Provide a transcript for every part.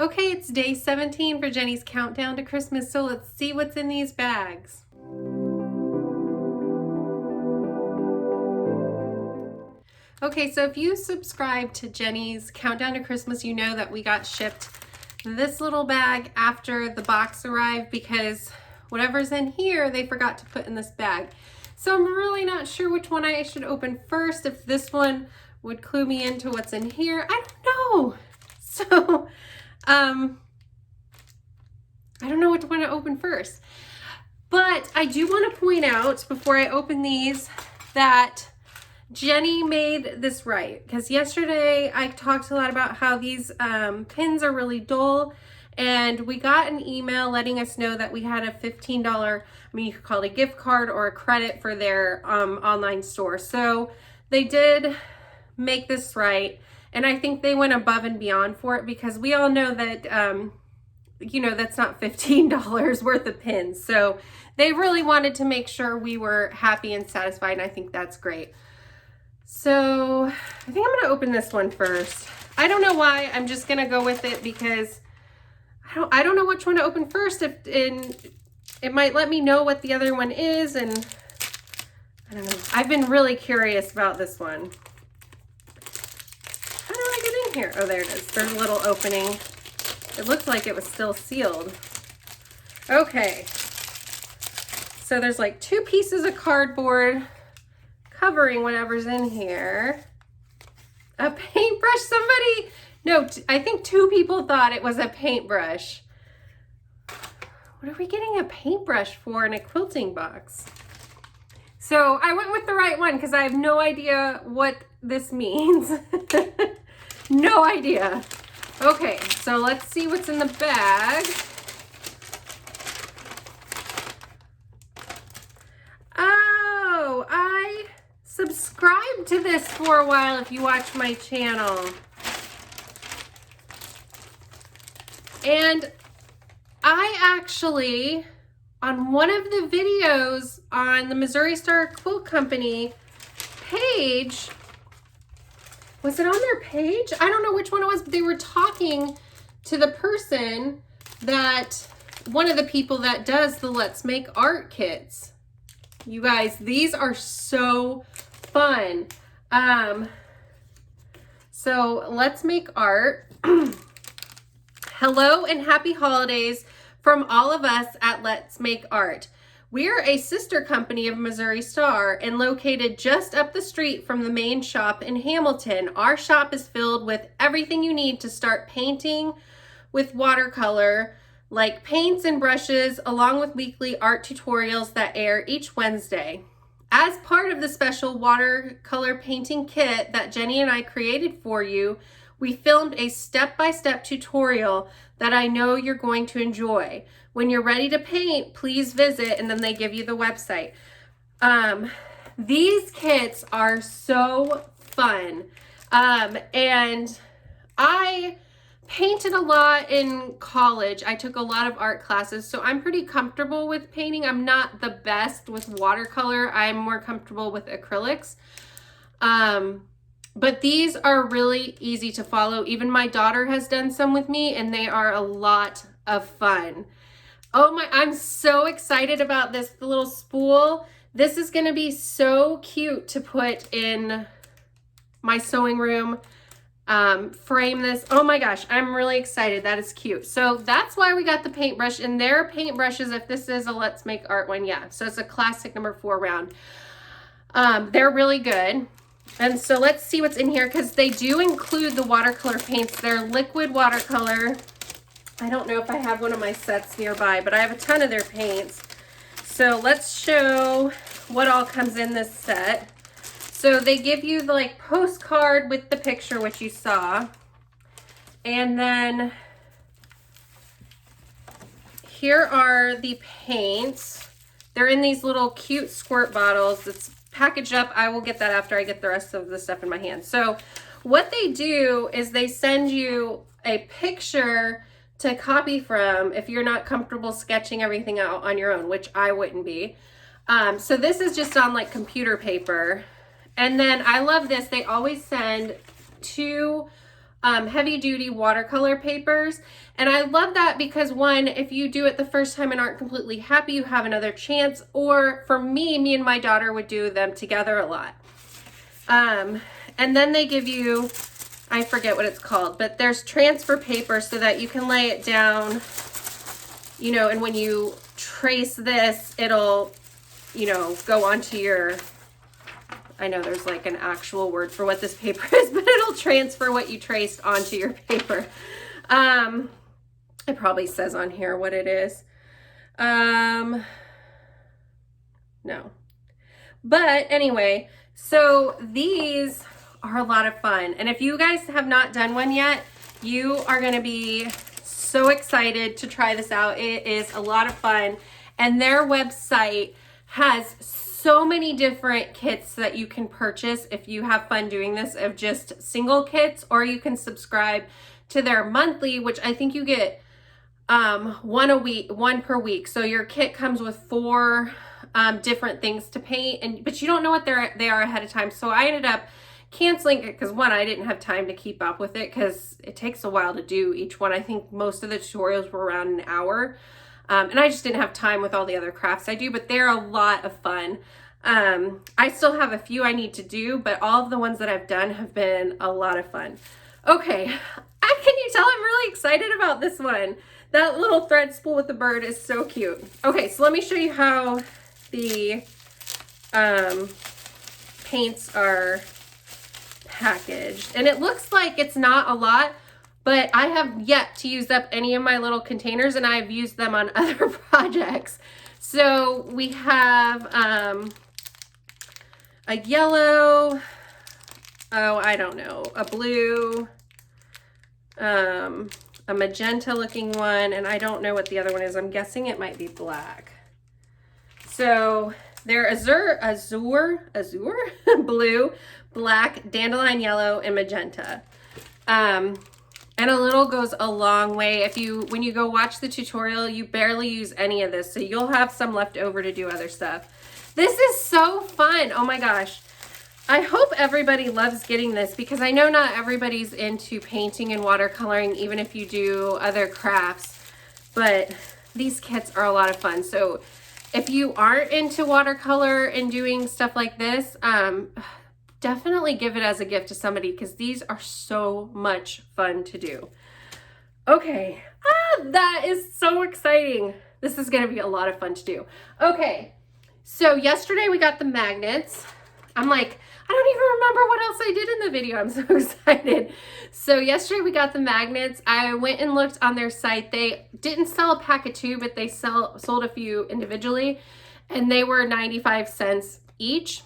Okay, it's day 17 for Jenny's countdown to Christmas, so let's see what's in these bags. Okay, so if you subscribe to Jenny's countdown to Christmas, you know that we got shipped this little bag after the box arrived because whatever's in here, they forgot to put in this bag. So I'm really not sure which one I should open first, if this one would clue me into what's in here. I don't know. So, I don't know which one to open first. But I do want to point out before I open these that Jenny made this right, because yesterday I talked a lot about how these pins are really dull, and we got an email letting us know that we had a $15, I mean you could call it a gift card or a credit for their online store. So they did make this right, and I think they went above and beyond for it, because we all know that you know, that's not $15 worth of pins. So they really wanted to make sure we were happy and satisfied, and I think that's great. So I think I'm gonna open this one first. I don't know why, I'm just gonna go with it because I don't know which one to open first. It might let me know what the other one is, and I don't know. I've been really curious about this one. How do I get in here? Oh, there it is. There's a little opening. It looked like it was still sealed. Okay. So there's like 2 pieces of cardboard covering whatever's in here. A paintbrush, no, I think 2 people thought it was a paintbrush. What are we getting a paintbrush for in a quilting box? So I went with the right one because I have no idea what this means. No idea. Okay, so let's see what's in the bag. Oh, I subscribed to this for a while if you watch my channel. And I actually, on one of the videos on the Missouri Star Quilt Company page, was it on their page? I don't know which one it was, but they were talking to the person that, one of the people that does the Let's Make Art kits. You guys, these are so fun. So Let's Make Art. Hello and happy holidays from all of us at Let's Make Art. We're a sister company of Missouri Star and located just up the street from the main shop in Hamilton. Our shop is filled with everything you need to start painting with watercolor, like paints and brushes, along with weekly art tutorials that air each Wednesday. As part of the special watercolor painting kit that Jenny and I created for you, we filmed a step-by-step tutorial that I know you're going to enjoy. When you're ready to paint, please visit, and then they give you the website. These kits are so fun. And I painted a lot in college. I took a lot of art classes, so I'm pretty comfortable with painting. I'm not the best with watercolor. I'm more comfortable with acrylics. But these are really easy to follow. Even my daughter has done some with me, and they are a lot of fun. Oh my, I'm so excited about this little spool. This is gonna be so cute to put in my sewing room. Frame this. Oh my gosh, I'm really excited. That is cute. So that's why we got the paintbrush, and their paintbrushes, if this is a Let's Make Art one, yeah. So it's a classic number 4 round. They're really good. And so let's see what's in here, because they do include the watercolor paints. They're liquid watercolor. I don't know if I have one of my sets nearby, but I have a ton of their paints. So let's show what all comes in this set. So they give you the like postcard with the picture, which you saw. And then here are the paints. They're in these little cute squirt bottles. It's packaged up. I will get that after I get the rest of the stuff in my hand. So what they do is they send you a picture to copy from if you're not comfortable sketching everything out on your own, which I wouldn't be. So this is just on like computer paper. And then I love this. They always send 2 heavy duty watercolor papers. And I love that because one, if you do it the first time and aren't completely happy, you have another chance. Or for me and my daughter would do them together a lot. And then they give you, I forget what it's called, but there's transfer paper so that you can lay it down, you know, and when you trace this, it'll, you know, go onto your, I know there's like an actual word for what this paper is, but it'll transfer what you traced onto your paper. It probably says on here what it is. No. But anyway, so these are a lot of fun. And if you guys have not done one yet, you are going to be so excited to try this out. It is a lot of fun. And their website has so many different kits that you can purchase if you have fun doing this, of just single kits, or you can subscribe to their monthly, which I think you get one per week. So your kit comes with 4 different things to paint, but you don't know what they are ahead of time. So I ended up canceling it because one, I didn't have time to keep up with it because it takes a while to do each one. I think most of the tutorials were around an hour. And I just didn't have time with all the other crafts I do, but they're a lot of fun. I still have a few I need to do, but all of the ones that I've done have been a lot of fun. Okay, can you tell I'm really excited about this one? That little thread spool with the bird is so cute. Okay, so let me show you how the paints are packaged. And it looks like it's not a lot, but I have yet to use up any of my little containers, and I've used them on other projects. So we have a yellow, I don't know, a blue, a magenta looking one, and I don't know what the other one is. I'm guessing it might be black. So they're azure, blue, black, dandelion yellow, and magenta. And a little goes a long way. When you go watch the tutorial, you barely use any of this, so you'll have some left over to do other stuff. This is so fun. Oh my gosh. I hope everybody loves getting this, because I know not everybody's into painting and watercoloring, even if you do other crafts, but these kits are a lot of fun. So if you aren't into watercolor and doing stuff like this, definitely give it as a gift to somebody, because these are so much fun to do. Okay, that is so exciting. This is gonna be a lot of fun to do. Okay, so yesterday we got the magnets. I'm like, I don't even remember what else I did in the video. I'm so excited. So yesterday we got the magnets. I went and looked on their site. They didn't sell a pack of 2, but they sold a few individually, and they were 95 cents each.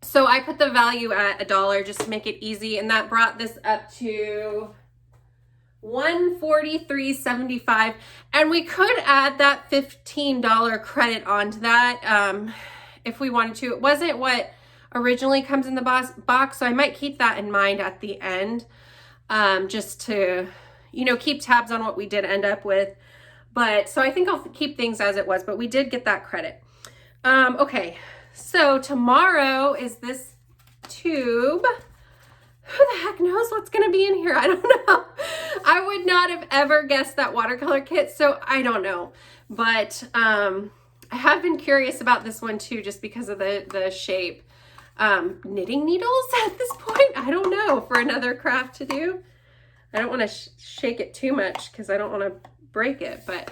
So I put the value at $1 just to make it easy, and that brought this up to $143.75, and we could add that $15 credit onto that if we wanted to. It wasn't what originally comes in the box, so I might keep that in mind at the end, just to, you know, keep tabs on what we did end up with. But so I think I'll keep things as it was, but we did get that credit. Okay, so tomorrow is this tube. Who the heck knows what's gonna be in here? I don't know. I would not have ever guessed that watercolor kit, so I don't know. But I have been curious about this one too, just because of the shape. Knitting needles at this point? I don't know, for another craft to do. I don't want to shake it too much because I don't want to break it, but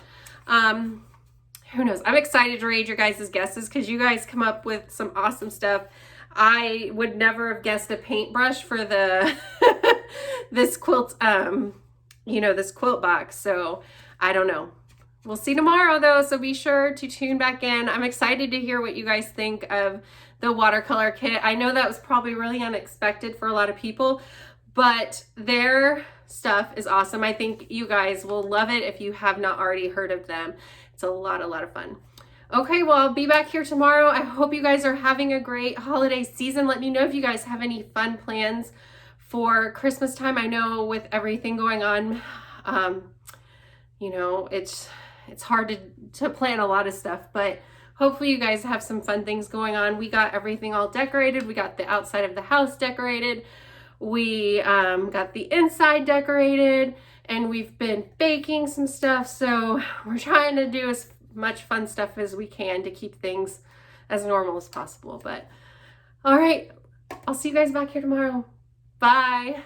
who knows? I'm excited to read your guys' guesses, because you guys come up with some awesome stuff. I would never have guessed a paintbrush for the this quilt, you know, this quilt box. So I don't know. We'll see tomorrow though, so be sure to tune back in. I'm excited to hear what you guys think of the watercolor kit. I know that was probably really unexpected for a lot of people, but their stuff is awesome. I think you guys will love it if you have not already heard of them. It's a lot of fun. Okay, well, I'll be back here tomorrow. I hope you guys are having a great holiday season. Let me know if you guys have any fun plans for Christmas time. I know with everything going on, you know, it's hard to plan a lot of stuff, but hopefully you guys have some fun things going on. We got everything all decorated. We got the outside of the house decorated. We got the inside decorated, and we've been baking some stuff. So we're trying to do as much fun stuff as we can to keep things as normal as possible. But all right, I'll see you guys back here tomorrow. Bye.